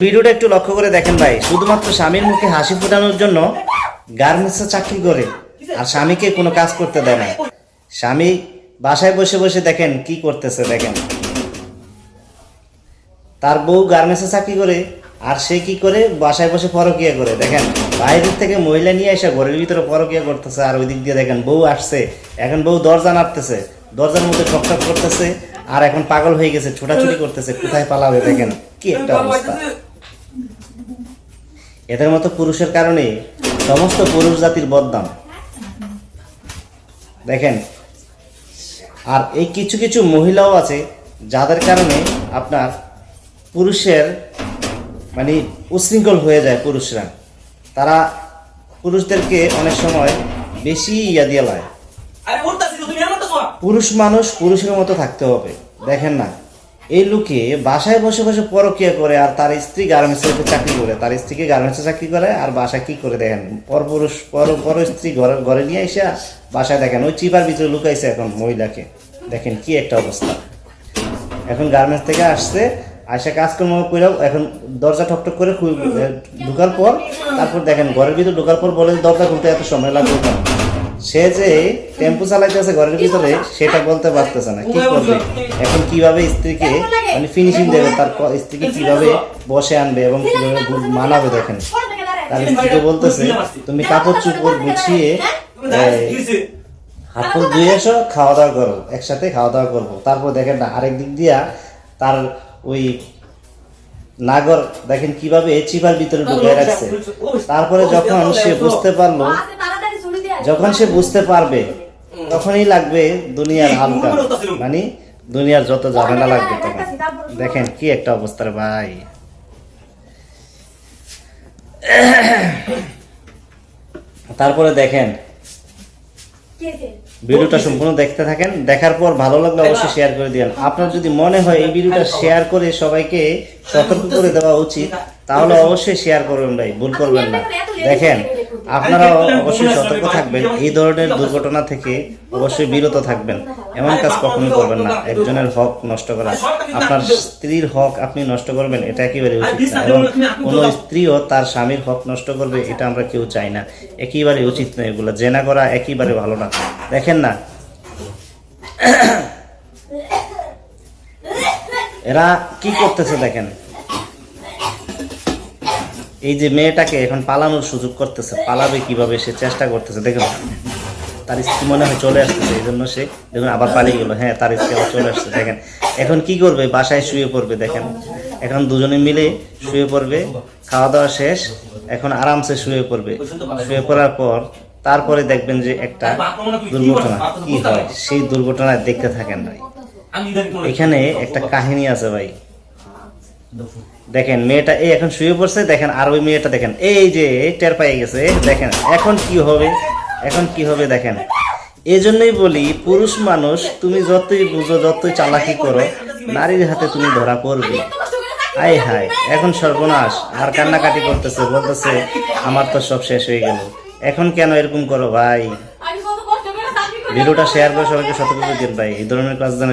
ভিডিওটা একটু লক্ষ্য করে দেখেন ভাই, শুধুমাত্র স্বামীর মুখে হাসি ফোটানোর জন্য গার্মেন্টসে চাকরি করে আর স্বামীকে কোনো কাজ করতে দেয় না। স্বামী বাসায় বসে বসে দেখেন কি করতেছে, দেখেন তার বউ গার্মেন্টসে চাকরি করে আর সে কি করে বাসায় বসে পরকিয়া করে। দেখেন বাইরের থেকে মহিলা নিয়ে এসে ঘরের ভিতরে পরকিয়া করতেছে, আর ওই দিক দিয়ে দেখেন বউ আসছে, এখন বউ দরজা নাড়তেছে, দরজার মধ্যে ঠকঠক করতেছে, আর এখন পাগল হয়ে গেছে, ছোটাছুটি করতেছে, কোথায় পালাবে। দেখেন কি একটা অবস্থা। এদের মতো পুরুষের কারণে সমস্ত পুরুষ জাতির বদনাম। দেখেন আর এই কিছু কিছু মহিলাও আছে যাদের কারণে আপনার পুরুষের মানে উশৃঙ্খল হয়ে যায়। পুরুষরা তারা পুরুষদেরকে অনেক সময় বেশি ইয়া দিয়ে লায়। পুরুষ মানুষ পুরুষের মতো থাকতে হবে। দেখেন না, এই লোকে বাসায় বসে বসে পরকিয়া করে আর তার স্ত্রী গার্মেন্টসে চাকরি করে, তার স্ত্রীকে গার্মেন্টসে চাকরি করে আর বাসায় কি করে দেখেন পরপুরুষ পর স্ত্রী ঘরে নিয়ে এসে বাসায় দেখেন ওই চিপার ভিতরে লুকাইছে এখন মহিলাকে। দেখেন কি একটা অবস্থা। এখন গার্মেন্টস থেকে আসছে, আসে কাজকর্ম করে এখন দরজা ঠকঠক করে ঢুকার পর তারপর দেখেন ঘরের ভিতরে ঢুকার পর বলে দরজা খুলতে এত সময় লাগবে কেন? সে যে টেম্পু চালাইতেছে ঘরের ভিতরে সেটা বলতে পারতেছে না। কি করবে এখন, কিভাবে স্ত্রীকে মানে ফিনিশিং দেবে, তার স্ত্রীকে কিভাবে বসে আনবে এবং কিভাবে মানাবে। দেখেন তার স্ত্রীকে বলতেছে তুমি কাপড় চোপড় গুছিয়ে হাত পা ধুয়ে এসো, খাওয়া দাওয়া করো, একসাথে খাওয়া দাওয়া করবো। তারপর দেখেন না আরেক দিক দিয়া তার ওই নাগর দেখেন কিভাবে চিপার ভিতরে ঢুকে রাখছে। তারপরে যখন সে বুঝতে পারবে তখনই লাগবে দুনিয়ার হালকা, মানে দুনিয়ার যত ঝামেলা লাগবে তখন। দেখেন কি একটা অবস্থা রে ভাই। তারপরে দেখেন ভিডিওটা সম্পূর্ণ দেখতে থাকেন, দেখার পর ভালো লাগলে অবশ্যই শেয়ার করে দিবেন। আপনার যদি মনে হয় এই ভিডিওটা শেয়ার করে সবাইকে সতর্ক করে দেওয়া উচিত তাহলে অবশ্যই শেয়ার করবেন ভাই, ভুল করবেন না। দেখেন আপনারাও অবশ্যই সতর্ক থাকবেন, এই ধরনের দুর্ঘটনা থেকে অবশ্যই বিরত থাকবেন। এমন কাজ কখনোই করবেন না। একজনের হক নষ্ট করা, আপনার স্ত্রীর হক আপনি নষ্ট করবেন, এটা একেবারে উচিত না। এবং কোনো স্ত্রীও তার স্বামীর হক নষ্ট করবে এটা আমরা কেউ চাই না, একেবারে উচিত না। এগুলো জেনা করা একেবারে ভালো না। দেখেন না এরা কি করতেছে, দেখেন এই যে মেয়েটাকে এখন পালানোর সুযোগ করতেছে, পালাবে কিভাবে সে চেষ্টা করতেছে। দেখুন তার স্ত্রী মনে হয় চলে আসতেছে, এই জন্য সে দেখুন আবার পালিয়ে গেল। হ্যাঁ তার স্ত্রী আবার চলে আসছে। দেখেন এখন কি করবে, বাসায় শুয়ে পড়বে। দেখেন এখন দুজনে মিলে শুয়ে পড়বে, খাওয়া দাওয়া শেষ, এখন আরামসে শুয়ে পড়বে। শুয়ে পড়ার পর তারপরে দেখবেন যে একটা দুর্ঘটনা কি হয়, সেই দুর্ঘটনায় দেখতে থাকেন ভাই। এখানে একটা কাহিনী আছে ভাই। দেখেন মেয়েটা এই এখন শুয়ে পড়ছে, দেখেন আর ওই মেয়েটা দেখেন এই যে টের পাই গেছে। দেখেন এখন কি হবে দেখেন। এই জন্যই বলি পুরুষ মানুষ তুমি যতই বুঝো, যতই চালাকি করো, নারীর হাতে তুমি ধরা পড়বে। আয় হায় এখন সর্বনাশ। আর কান্নাকাটি করতেছে, বলতেছে আমার তো সব শেষ হয়ে গেল। এখন কেন এরকম করো ভাই? ভিডিওটা শেয়ার করে সবাইকে সতর্ক করে দিন ভাই, এই ধরনের কাজ যেন